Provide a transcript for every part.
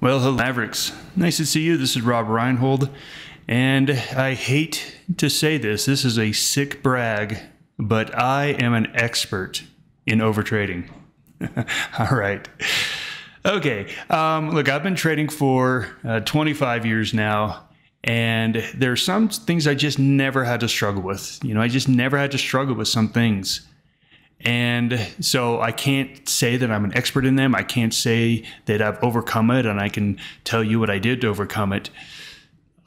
Well, hello, Mavericks. Nice to see you. This is Rob Reinhold, and I hate to say this. This is a sick brag, but I am an expert in overtrading. All right. Okay. Look, I've been trading for 25 years now, and there are some things I just never had to struggle with. I just never had to struggle with some things. And so I can't say that I'm an expert in them. I can't say that I've overcome it, and I can tell you what I did to overcome it.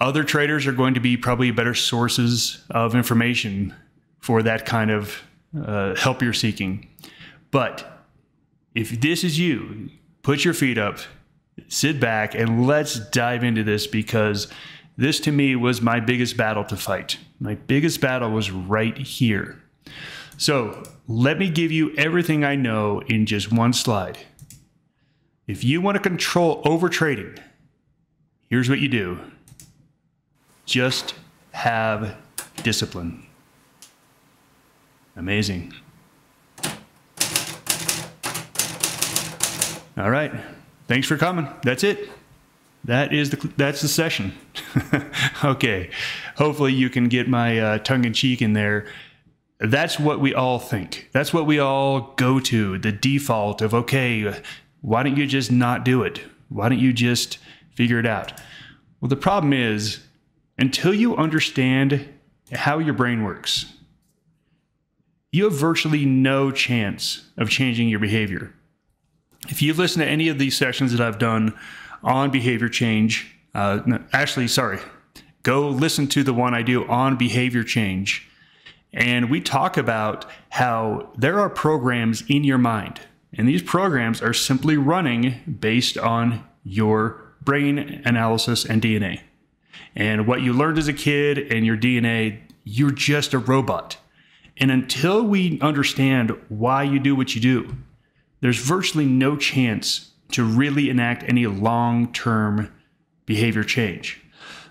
Other traders are going to be probably better sources of information for that kind of help you're seeking. But if this is you, put your feet up, sit back, and let's dive into this, because this to me was my biggest battle to fight. My biggest battle was right here. So let me give you everything I know in just one slide. If you want to control overtrading, here's what you do. Just have discipline. Amazing. All right. Thanks for coming. That's it. That's the session. Okay. Hopefully you can get my tongue-in-cheek in there. That's what we all think. That's what we all go to, the default of, okay, why don't you just not do it? Why don't you just figure it out? Well, the problem is, until you understand how your brain works, you have virtually no chance of changing your behavior. If you've listened to any of these sessions that I've done on behavior change, go listen to the one I do on behavior change. And we talk about how there are programs in your mind, and these programs are simply running based on your brain analysis and DNA. And what you learned as a kid and your DNA, you're just a robot. And until we understand why you do what you do, there's virtually no chance to really enact any long-term behavior change.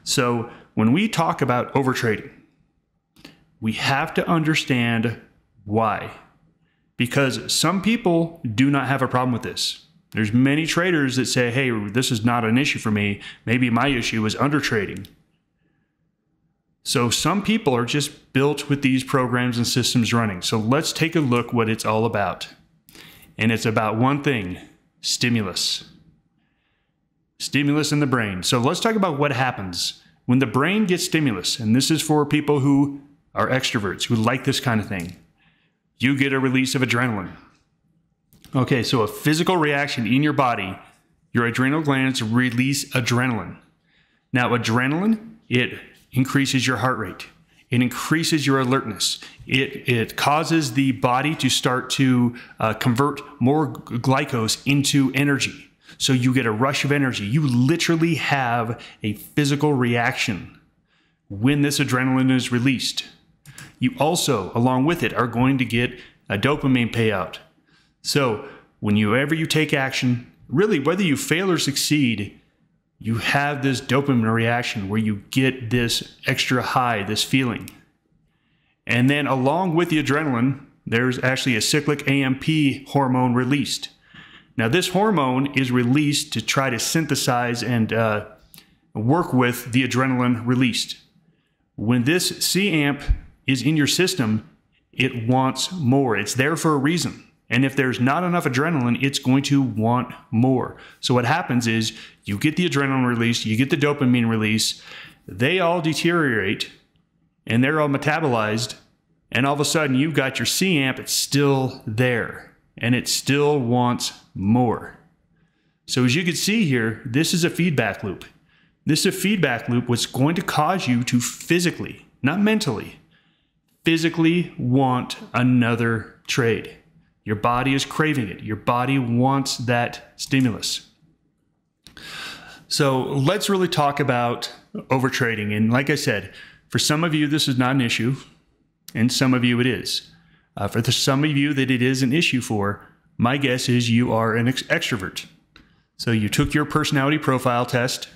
So when we talk about overtrading, we have to understand why. Because some people do not have a problem with this. There's many traders that say, hey, this is not an issue for me. Maybe my issue is undertrading. So some people are just built with these programs and systems running. So let's take a look what it's all about. And it's about one thing: stimulus. Stimulus in the brain. So let's talk about what happens when the brain gets stimulus. And this is for people who are extroverts, who like this kind of thing. You get a release of adrenaline. Okay, so a physical reaction in your body, your adrenal glands release adrenaline. Now, adrenaline, it increases your heart rate. It increases your alertness. It causes the body to start to convert more glucose into energy. So you get a rush of energy. You literally have a physical reaction when this adrenaline is released. You also, along with it, are going to get a dopamine payout. So whenever you take action, really whether you fail or succeed, you have this dopamine reaction where you get this extra high, this feeling. And then along with the adrenaline, there's actually a cyclic AMP hormone released. Now this hormone is released to try to synthesize and work with the adrenaline released. When this C-amp is in your system, it wants more. It's there for a reason. And if there's not enough adrenaline, it's going to want more. So what happens is you get the adrenaline release, you get the dopamine release, they all deteriorate and they're all metabolized. And all of a sudden you've got your C-amp, it's still there and it still wants more. So as you can see here, this is a feedback loop. This is a feedback loop which is going to cause you to physically, not mentally, physically want another trade. Your body is craving it. Your body wants that stimulus. So let's really talk about overtrading. And like I said, for some of you, this is not an issue, and some of you it is. For some of you that it is an issue for, my guess is you are an extrovert. So you took your personality profile test.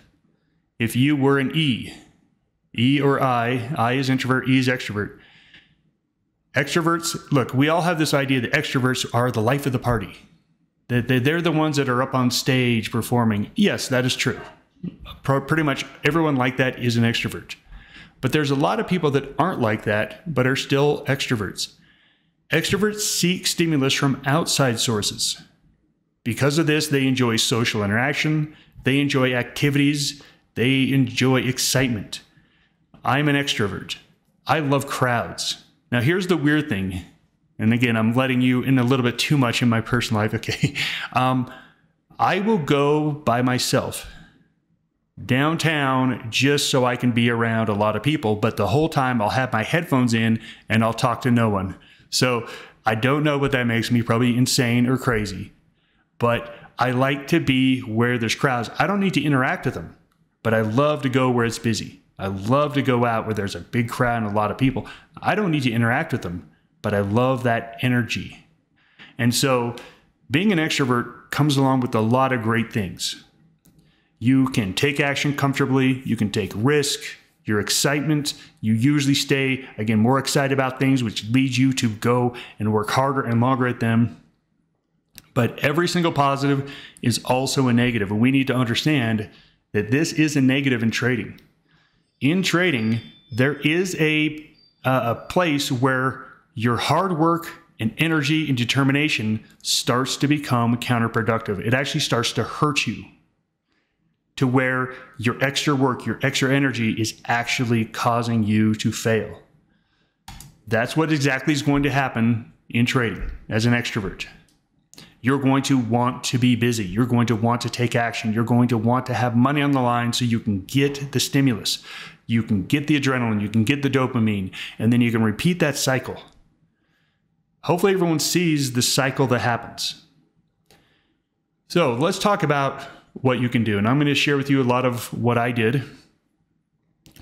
If you were an E or I is introvert, E is extrovert. Extroverts, look, we all have this idea that extroverts are the life of the party. that they're the ones that are up on stage performing. Yes, that is true. Pretty much everyone like that is an extrovert. But there's a lot of people that aren't like that, but are still extroverts. Extroverts seek stimulus from outside sources. Because of this, they enjoy social interaction, they enjoy activities, they enjoy excitement. I'm an extrovert. I love crowds. Now here's the weird thing, and again, I'm letting you in a little bit too much in my personal life, okay? I will go by myself downtown just so I can be around a lot of people, but the whole time I'll have my headphones in and I'll talk to no one. So I don't know what that makes me, probably insane or crazy, but I like to be where there's crowds. I don't need to interact with them, but I love to go where it's busy. I love to go out where there's a big crowd and a lot of people. I don't need to interact with them, but I love that energy. And so being an extrovert comes along with a lot of great things. You can take action comfortably, you can take risk, your excitement, you usually stay, again, more excited about things, which leads you to go and work harder and longer at them. But every single positive is also a negative, and we need to understand that this is a negative in trading. In trading, there is a place where your hard work and energy and determination starts to become counterproductive. It actually starts to hurt you, to where your extra work, your extra energy is actually causing you to fail. That's what exactly is going to happen in trading as an extrovert. You're going to want to be busy. You're going to want to take action. You're going to want to have money on the line so you can get the stimulus. You can get the adrenaline, you can get the dopamine, and then you can repeat that cycle. Hopefully everyone sees the cycle that happens. So let's talk about what you can do. And I'm going to share with you a lot of what I did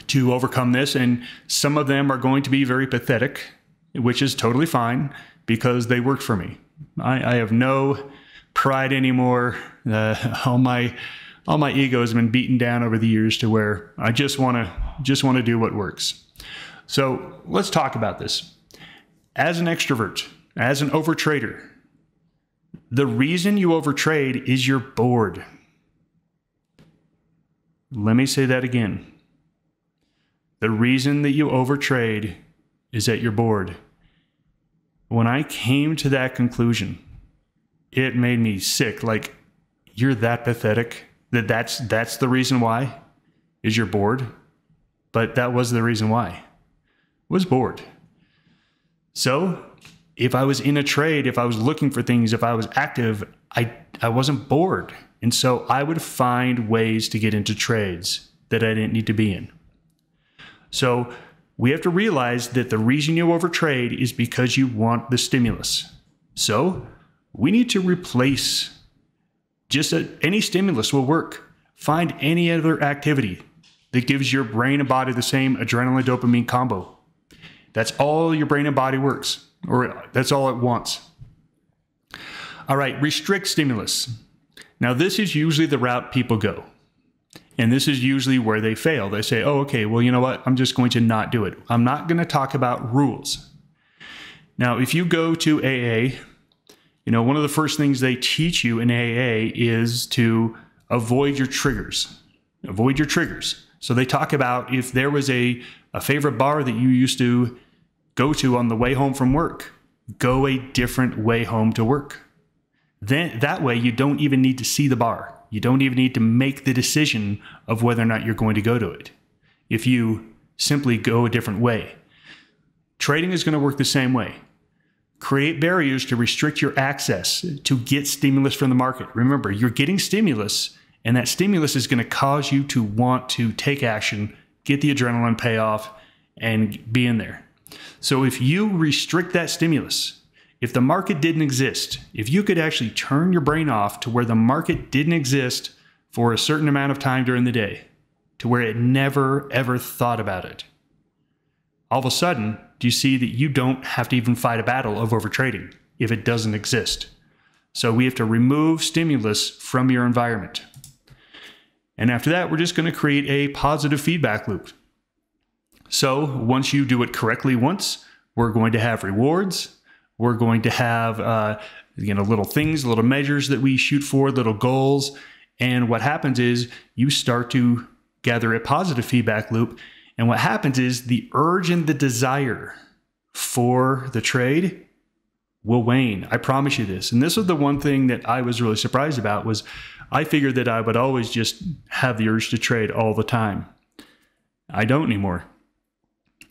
to overcome this. And some of them are going to be very pathetic, which is totally fine because they worked for me. I have no pride anymore. All my ego has been beaten down over the years to where I just want to do what works. So let's talk about this. As an extrovert, as an overtrader, the reason you overtrade is you're bored. Let me say that again. The reason that you overtrade is that you're bored. When I came to that conclusion, it made me sick. Like, you're that pathetic that's the reason why is you're bored. But that was the reason why. I was bored. So if I was in a trade, if I was looking for things, if I was active, I wasn't bored. And so I would find ways to get into trades that I didn't need to be in. So we have to realize that the reason you overtrade is because you want the stimulus. So we need to replace any stimulus will work. Find any other activity that gives your brain and body the same adrenaline dopamine combo. That's all your brain and body works, or that's all it wants. All right, restrict stimulus. Now, this is usually the route people go. And this is usually where they fail. They say, oh, okay, well, you know what? I'm just going to not do it. I'm not going to talk about rules. Now, if you go to AA, one of the first things they teach you in AA is to avoid your triggers. Avoid your triggers. So they talk about if there was a favorite bar that you used to go to on the way home from work, go a different way home to work. Then that way you don't even need to see the bar. You don't even need to make the decision of whether or not you're going to go to it. If you simply go a different way. Trading is going to work the same way. Create barriers to restrict your access to get stimulus from the market. Remember, you're getting stimulus, and that stimulus is going to cause you to want to take action, get the adrenaline payoff, and be in there. So if you restrict that stimulus, if the market didn't exist, if you could actually turn your brain off to where the market didn't exist for a certain amount of time during the day, to where it never, ever thought about it, all of a sudden, do you see that you don't have to even fight a battle of overtrading if it doesn't exist? So we have to remove stimulus from your environment. And after that, we're just going to create a positive feedback loop. So once you do it correctly once, we're going to have rewards. We're going to have little things, little measures that we shoot for, little goals. And what happens is you start to gather a positive feedback loop. And what happens is the urge and the desire for the trade will wane. I promise you this. And this was the one thing that I was really surprised about was I figured that I would always just have the urge to trade all the time. I don't anymore.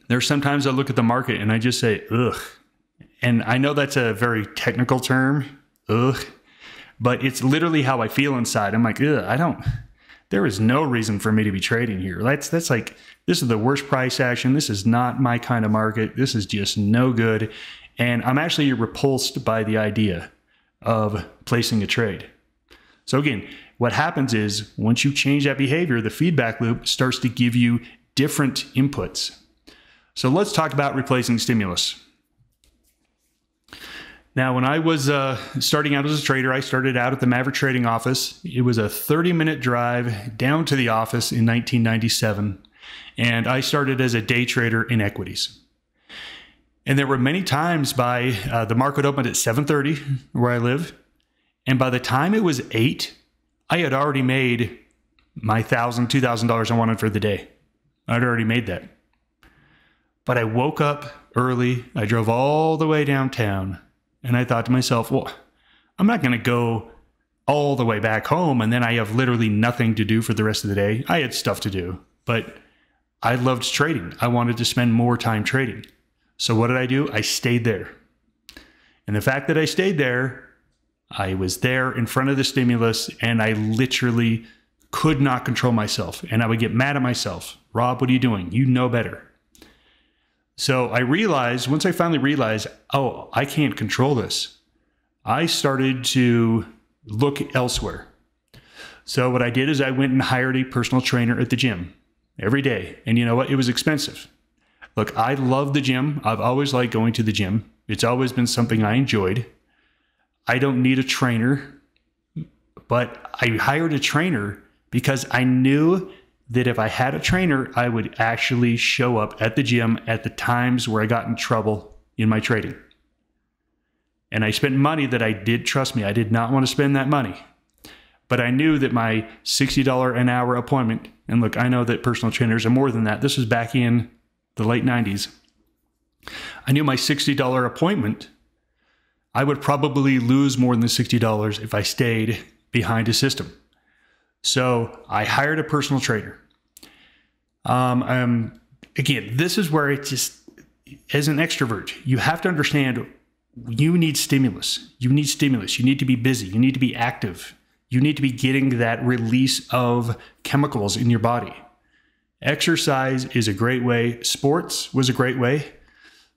There's sometimes I look at the market and I just say, ugh. And I know that's a very technical term, ugh, but it's literally how I feel inside. I'm like, ugh, there is no reason for me to be trading here. That's like, this is the worst price action. This is not my kind of market. This is just no good. And I'm actually repulsed by the idea of placing a trade. So again, what happens is once you change that behavior, the feedback loop starts to give you different inputs. So let's talk about replacing stimulus. Now, when I was starting out as a trader, I started out at the Overtrading office. It was a 30-minute drive down to the office in 1997. And I started as a day trader in equities. And there were many times the market opened at 7:30 where I live. And by the time it was 8, I had already made my $1,000, $2,000 I wanted for the day. I'd already made that. But I woke up early. I drove all the way downtown. And I thought to myself, well, I'm not going to go all the way back home and then I have literally nothing to do for the rest of the day. I had stuff to do, but I loved trading. I wanted to spend more time trading. So what did I do? I stayed there. And the fact that I stayed there, I was there in front of the stimulus and I literally could not control myself. And I would get mad at myself. Rob, what are you doing? You know better. So I realized, once I finally realized, oh, I can't control this, I started to look elsewhere. So what I did is I went and hired a personal trainer at the gym every day. And you know what? It was expensive. Look, I love the gym. I've always liked going to the gym. It's always been something I enjoyed. I don't need a trainer, but I hired a trainer because I knew that if I had a trainer, I would actually show up at the gym at the times where I got in trouble in my trading. And I spent money that trust me, I did not want to spend that money. But I knew that my $60 an hour appointment, and look, I know that personal trainers are more than that. This was back in the late 90s. I knew my $60 appointment, I would probably lose more than the $60 if I stayed behind a system. So I hired a personal trainer. Again, this is where it just, as an extrovert, you have to understand you need stimulus. You need stimulus. You need to be busy. You need to be active. You need to be getting that release of chemicals in your body. Exercise is a great way. Sports was a great way.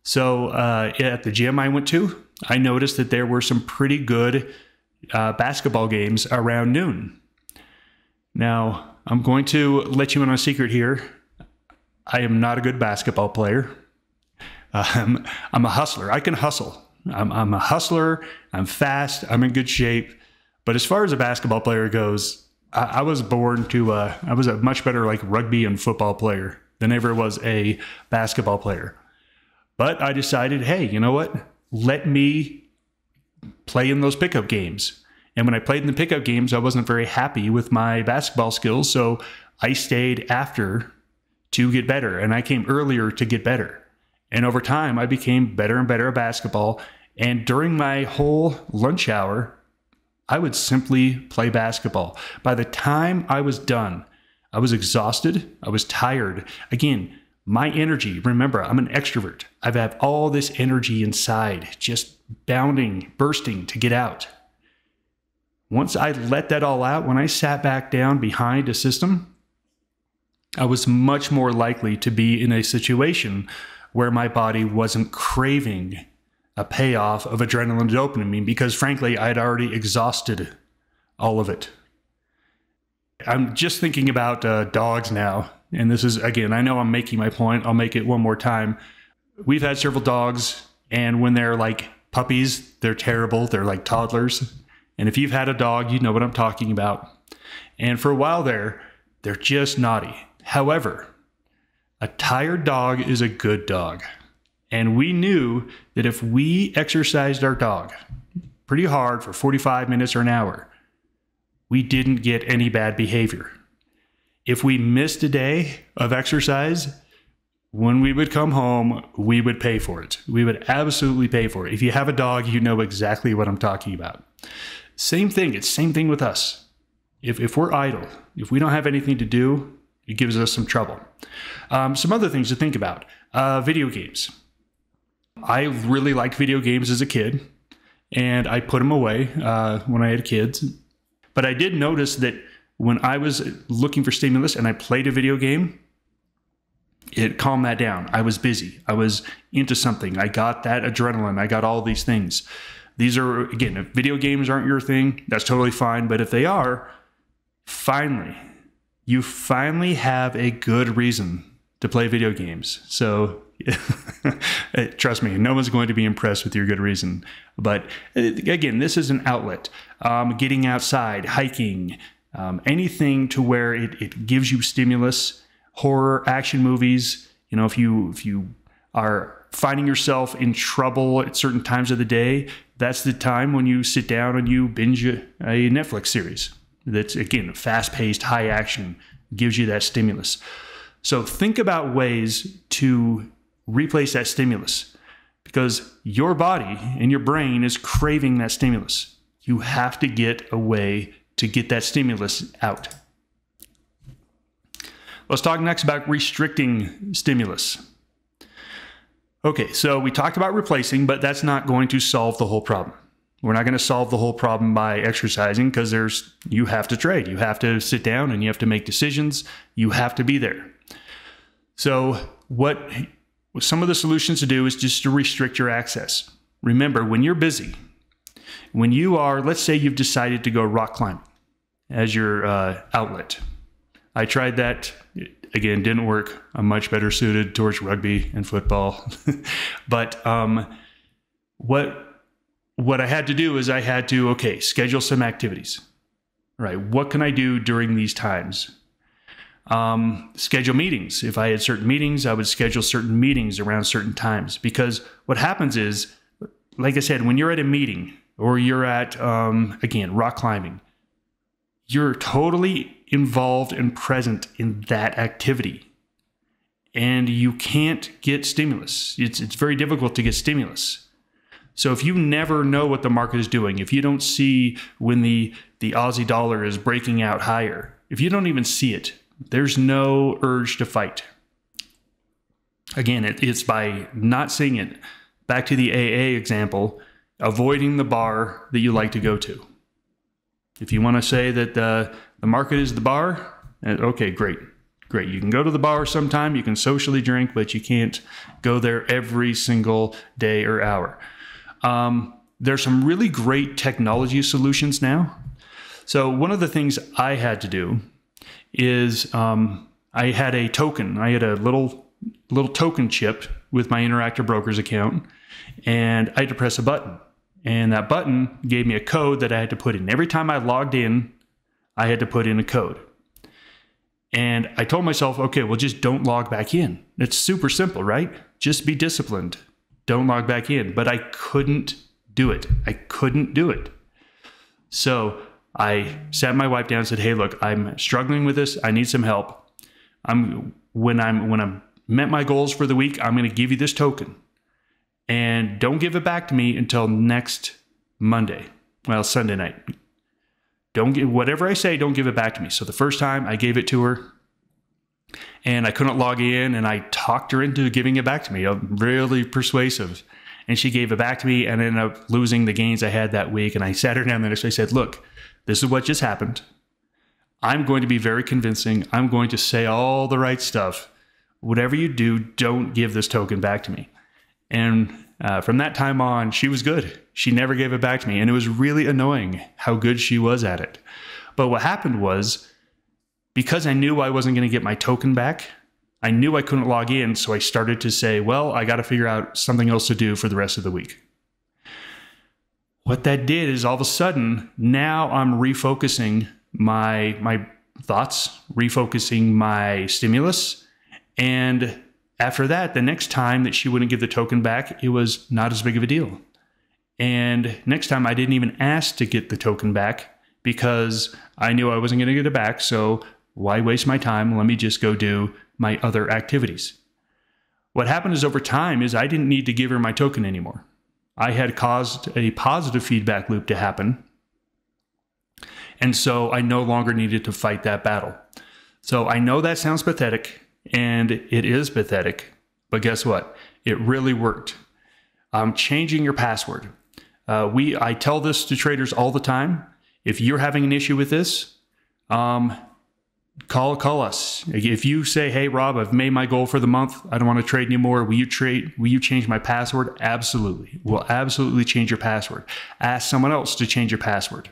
So at the gym I went to, I noticed that there were some pretty good basketball games around noon. Now, I'm going to let you in on a secret here. I am not a good basketball player. I'm a hustler. I can hustle. I'm a hustler. I'm fast. I'm in good shape. But as far as a basketball player goes, I was born to, I was a much better like rugby and football player than ever was a basketball player. But I decided, hey, you know what? Let me play in those pickup games. And when I played in the pickup games, I wasn't very happy with my basketball skills. So I stayed after to get better. And I came earlier to get better. And over time, I became better and better at basketball. And during my whole lunch hour, I would simply play basketball. By the time I was done, I was exhausted. I was tired. Again, my energy, remember, I'm an extrovert. I have all this energy inside, just bounding, bursting to get out. Once I let that all out, when I sat back down behind a system, I was much more likely to be in a situation where my body wasn't craving a payoff of adrenaline and dopamine because, frankly, I had already exhausted all of it. I'm just thinking about dogs now. And this is, again, I know I'm making my point. I'll make it one more time. We've had several dogs, and when they're like puppies, they're terrible. They're like toddlers. And if you've had a dog, you know what I'm talking about. And for a while there, they're just naughty. However, a tired dog is a good dog. And we knew that if we exercised our dog, pretty hard for 45 minutes or an hour, we didn't get any bad behavior. If we missed a day of exercise, when we would come home, we would pay for it. We would absolutely pay for it. If you have a dog, you know exactly what I'm talking about. Same thing. It's same thing with us. If we're idle, if we don't have anything to do, it gives us some trouble. Some other things to think about. Video games. I really liked video games as a kid, and I put them away when I had kids. But I did notice that when I was looking for stimulus and I played a video game, it calmed that down. I was busy. I was into something. I got that adrenaline. I got all these things. These are, again, if video games aren't your thing, that's totally fine. But if they are, you finally have a good reason to play video games. So trust me, no one's going to be impressed with your good reason. But again, this is an outlet. Getting outside, hiking, anything to where it gives you stimulus. Horror, action movies. You know, if you are finding yourself in trouble at certain times of the day, that's the time when you sit down and you binge a Netflix series. That's, again, fast-paced, high action, gives you that stimulus. So think about ways to replace that stimulus, because your body and your brain is craving that stimulus. You have to get a way to get that stimulus out. Let's talk next about restricting stimulus. Okay, so we talked about replacing, but that's not going to solve the whole problem. We're not going to solve the whole problem by exercising, because you have to trade. You have to sit down and you have to make decisions. You have to be there. So some of the solutions to do is just to restrict your access. Remember, when you're busy, when you are, let's say you've decided to go rock climbing as your outlet. I tried that. Again, didn't work. I'm much better suited towards rugby and football. But what I had to do is I had to, okay, schedule some activities. Right? What can I do during these times? Schedule meetings. If I had certain meetings, I would schedule certain meetings around certain times. Because what happens is, like I said, when you're at a meeting or you're at, again, rock climbing, you're totally involved and present in that activity. And you can't get stimulus. It's very difficult to get stimulus. So if you never know what the market is doing, if you don't see when the Aussie dollar is breaking out higher, if you don't even see it, there's no urge to fight. Again, it's by not seeing it. Back to the AA example, avoiding the bar that you like to go to. If you want to say that the market is the bar, okay, great. Great. You can go to the bar sometime, you can socially drink, but you can't go there every single day or hour. There's some really great technology solutions now. So one of the things I had to do is I had a token. I had a little token chip with my Interactive Brokers account, and I had to press a button. And that button gave me a code that I had to put in. Every time I logged in, I had to put in a code. And I told myself, okay, well, just don't log back in. It's super simple, right? Just be disciplined. Don't log back in. But I couldn't do it. I couldn't do it. So I sat my wife down and said, hey, look, I'm struggling with this. I need some help. When I'm met my goals for the week, I'm going to give you this token. And don't give it back to me until next Monday. Well, Sunday night. Whatever I say, don't give it back to me. So the first time I gave it to her and I couldn't log in, and I talked her into giving it back to me. I'm really persuasive. And she gave it back to me and ended up losing the gains I had that week. And I sat her down there and I said, look, this is what just happened. I'm going to be very convincing. I'm going to say all the right stuff. Whatever you do, don't give this token back to me. And from that time on, she was good. She never gave it back to me. And it was really annoying how good she was at it. But what happened was, because I knew I wasn't going to get my token back, I knew I couldn't log in. So I started to say, well, I got to figure out something else to do for the rest of the week. What that did is all of a sudden, now I'm refocusing my thoughts, refocusing my stimulus. And after that, the next time that she wouldn't give the token back, it was not as big of a deal. And next time I didn't even ask to get the token back because I knew I wasn't going to get it back. So why waste my time? Let me just go do my other activities. What happened is over time is I didn't need to give her my token anymore. I had caused a positive feedback loop to happen. And so I no longer needed to fight that battle. So I know that sounds pathetic, and it is pathetic, but guess what? It really worked. Changing your password. I tell this to traders all the time. If you're having an issue with this, call us. If you say, hey, Rob, I've made my goal for the month. I don't want to trade anymore. Will you change my password? Absolutely. We'll absolutely change your password. Ask someone else to change your password.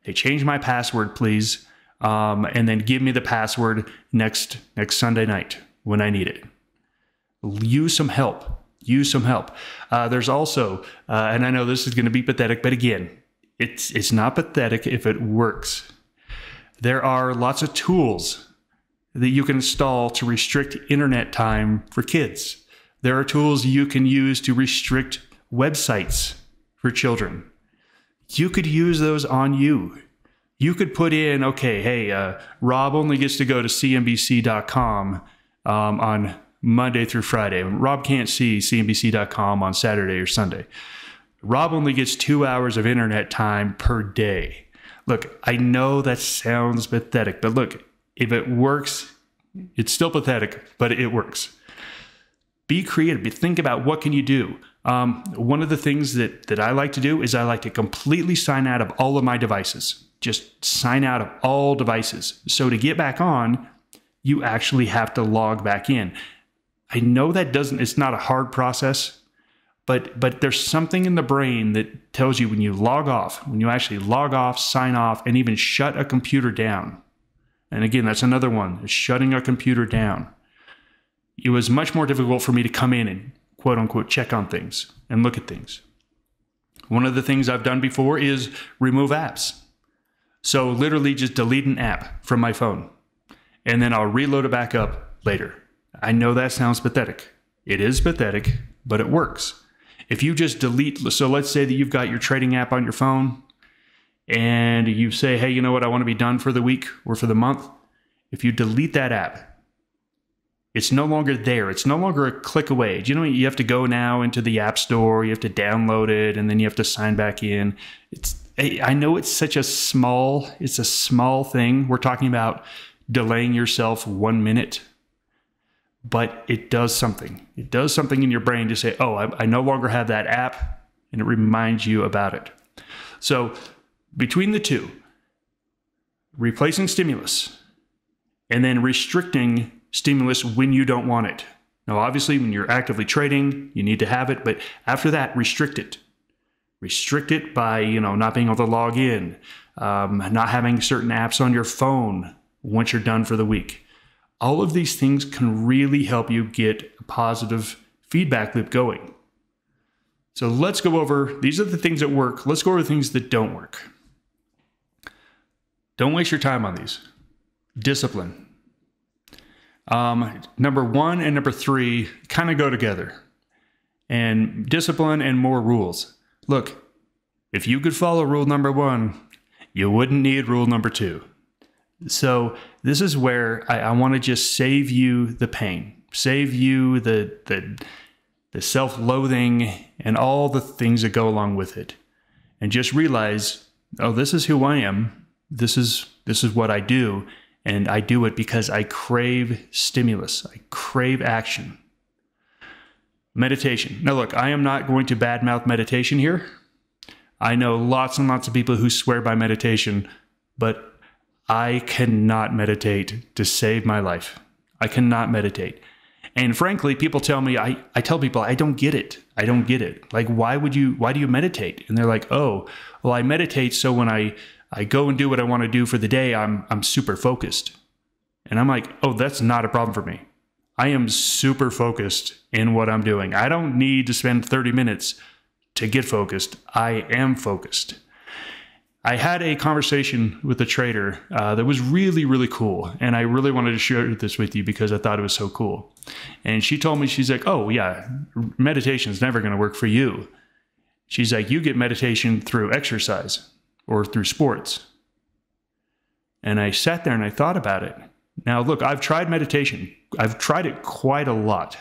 Hey, change my password, please. And then give me the password next Sunday night when I need it. Use some help. Use some help. There's also, and I know this is going to be pathetic, but again, it's not pathetic if it works. There are lots of tools that you can install to restrict internet time for kids. There are tools you can use to restrict websites for children. You could use those on you. You could put in, okay, hey, Rob only gets to go to cnbc.com on Monday through Friday. Rob can't see cnbc.com on Saturday or Sunday. Rob only gets 2 hours of internet time per day. Look, I know that sounds pathetic, but look, if it works, it's still pathetic, but it works. Be creative. Think about what can you do. One of the things that I like to do is I like to completely sign out of all of my devices. Just sign out of all devices. So to get back on, you actually have to log back in. I know it's not a hard process, but there's something in the brain that tells you when you actually log off, sign off, and even shut a computer down. And again, that's another one, is shutting a computer down. It was much more difficult for me to come in and quote unquote check on things and look at things. One of the things I've done before is remove apps. So literally just delete an app from my phone and then I'll reload it back up later. I know that sounds pathetic. It is pathetic, but it works. If you just delete, so let's say that you've got your trading app on your phone and you say, hey, you know what, I want to be done for the week or for the month. If you delete that app, it's no longer there. It's no longer a click away. Do you know you have to go now into the app store, you have to download it, and then you have to sign back in. I know it's a small thing. We're talking about delaying yourself 1 minute. But it does something. It does something in your brain to say, oh, I no longer have that app, and it reminds you about it. So between the two, replacing stimulus and then restricting stimulus when you don't want it. Now, obviously, when you're actively trading, you need to have it, but after that, restrict it. Restrict it by, not being able to log in, not having certain apps on your phone once you're done for the week. All of these things can really help you get a positive feedback loop going. So let's go over, these are the things that work. Let's go over the things that don't work. Don't waste your time on these. Discipline. Number 1 and number 3 kind of go together. And discipline and more rules. Look, if you could follow rule number 1, you wouldn't need rule number 2. So this is where I want to just save you the pain, save you the self-loathing and all the things that go along with it. And just realize, oh, this is who I am. This is what I do. And I do it because I crave stimulus. I crave action. Meditation. Now, look, I am not going to badmouth meditation here. I know lots and lots of people who swear by meditation, but I cannot meditate to save my life. I cannot meditate. And frankly, people tell me, I tell people, I don't get it. I don't get it. Like, why do you meditate? And they're like, oh, well, I meditate so when I go and do what I want to do for the day, I'm super focused. And I'm like, oh, that's not a problem for me. I am super focused in what I'm doing. I don't need to spend 30 minutes to get focused. I am focused. I had a conversation with a trader that was really, really cool. And I really wanted to share this with you because I thought it was so cool. And she told me, she's like, oh, yeah, meditation is never going to work for you. She's like, you get meditation through exercise or through sports. And I sat there and I thought about it. Now, look, I've tried meditation. I've tried it quite a lot.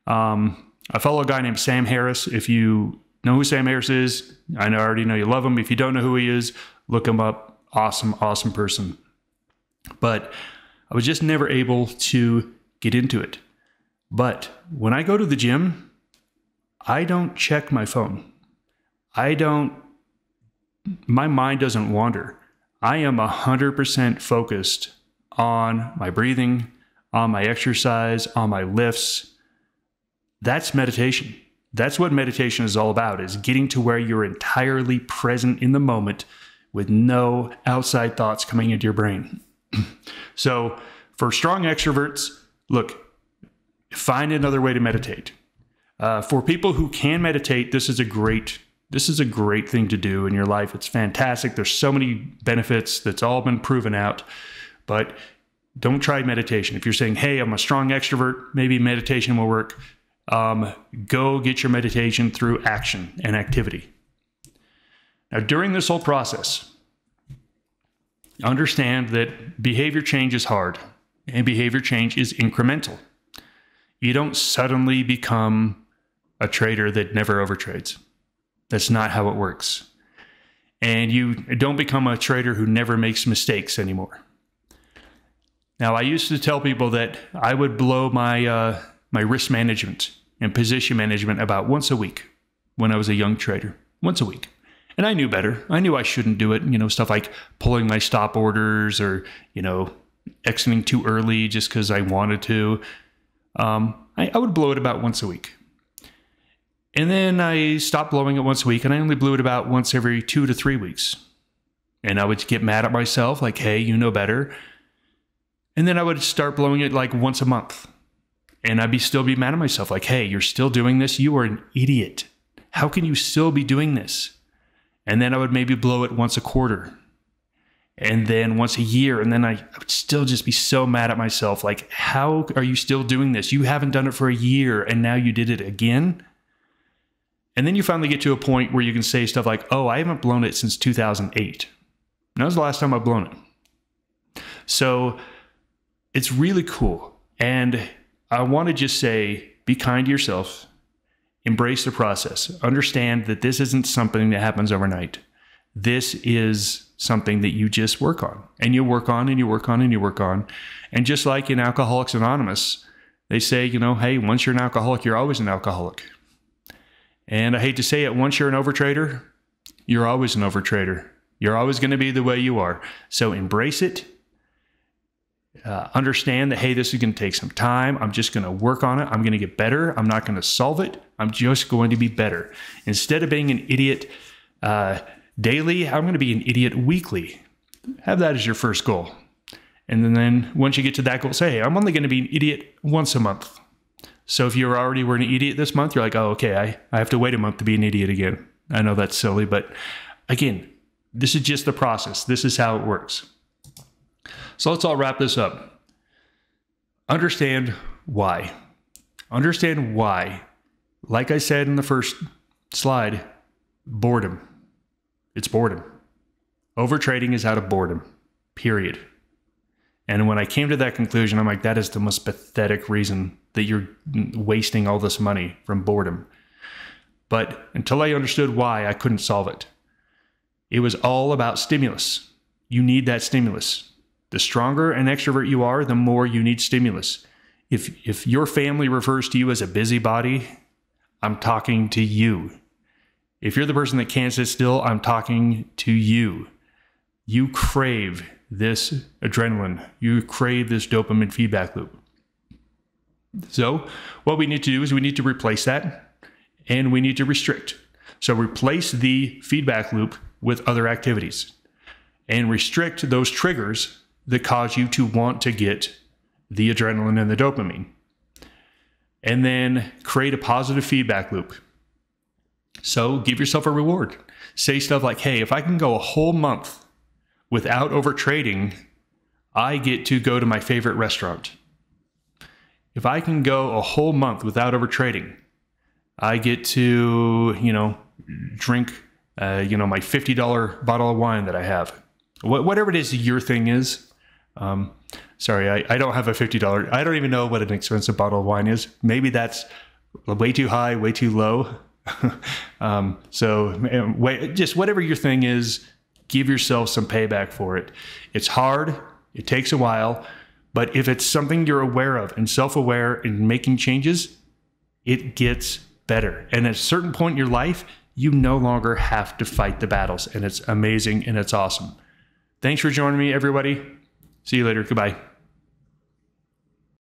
I follow a guy named Sam Harris. If you know who Sam Harris is, I already know you love him. If you don't know who he is, look him up. Awesome, awesome person. But I was just never able to get into it. But when I go to the gym, I don't check my phone. My mind doesn't wander. I am 100% focused on my breathing, on my exercise, on my lifts. That's meditation. That's what meditation is all about, is getting to where you're entirely present in the moment with no outside thoughts coming into your brain. So for strong extroverts, look, find another way to meditate. For people who can meditate, this is a great thing to do in your life. It's fantastic. There's so many benefits that's all been proven out, but don't try meditation. If you're saying, hey, I'm a strong extrovert, maybe meditation will work. Go get your meditation through action and activity. Now, during this whole process, understand that behavior change is hard and behavior change is incremental. You don't suddenly become a trader that never overtrades. That's not how it works. And you don't become a trader who never makes mistakes anymore. Now, I used to tell people that I would blow my risk management and position management about once a week when I was a young trader. Once a week. And I knew better. I knew I shouldn't do it. Stuff like pulling my stop orders or, exiting too early just because I wanted to. I would blow it about once a week. And then I stopped blowing it once a week, and I only blew it about once every 2 to 3 weeks. And I would get mad at myself, like, hey, you know better. And then I would start blowing it like once a month. And I'd still be mad at myself, like, hey, you're still doing this? You are an idiot. How can you still be doing this? And then I would maybe blow it once a quarter. And then once a year. And then I would still just be so mad at myself, like, how are you still doing this? You haven't done it for a year, and now you did it again? And then you finally get to a point where you can say stuff like, oh, I haven't blown it since 2008. That was the last time I've blown it. So it's really cool. And I want to just say, be kind to yourself. Embrace the process. Understand that this isn't something that happens overnight. This is something that you just work on. And you work on and you work on and you work on. And just like in Alcoholics Anonymous, they say, hey, once you're an alcoholic, you're always an alcoholic. And I hate to say it, once you're an overtrader, you're always an overtrader. You're always going to be the way you are. So embrace it. Understand that, hey, this is going to take some time. I'm just going to work on it. I'm going to get better. I'm not going to solve it. I'm just going to be better. Instead of being an idiot daily, I'm going to be an idiot weekly. Have that as your first goal. And then once you get to that goal, say, hey, I'm only going to be an idiot once a month. So if you already were an idiot this month, you're like, oh, okay, I have to wait a month to be an idiot again. I know that's silly, but again, this is just the process. This is how it works. So let's all wrap this up. Understand why. Understand why. Like I said in the first slide, boredom. It's boredom. Overtrading is out of boredom, period. And when I came to that conclusion, I'm like, that is the most pathetic reason that you're wasting all this money from boredom. But until I understood why, I couldn't solve it. It was all about stimulus. You need that stimulus. The stronger an extrovert you are, the more you need stimulus. If your family refers to you as a busybody, I'm talking to you. If you're the person that can't sit still, I'm talking to you. You crave this adrenaline. You crave this dopamine feedback loop. So what we need to do is we need to replace that, and we need to restrict. So replace the feedback loop with other activities and restrict those triggers that cause you to want to get the adrenaline and the dopamine. And then create a positive feedback loop. So give yourself a reward. Say stuff like, hey, if I can go a whole month without overtrading, I get to go to my favorite restaurant. If I can go a whole month without overtrading, I get to, drink, you know, my $50 bottle of wine that I have. Whatever it is your thing is. Sorry, I don't have a $50. I don't even know what an expensive bottle of wine is. Maybe that's way too high, way too low. Just whatever your thing is, give yourself some payback for it. It's hard. It takes a while. But if it's something you're aware of and self-aware and making changes, it gets better. And at a certain point in your life, you no longer have to fight the battles. And it's amazing and it's awesome. Thanks for joining me, everybody. See you later. Goodbye.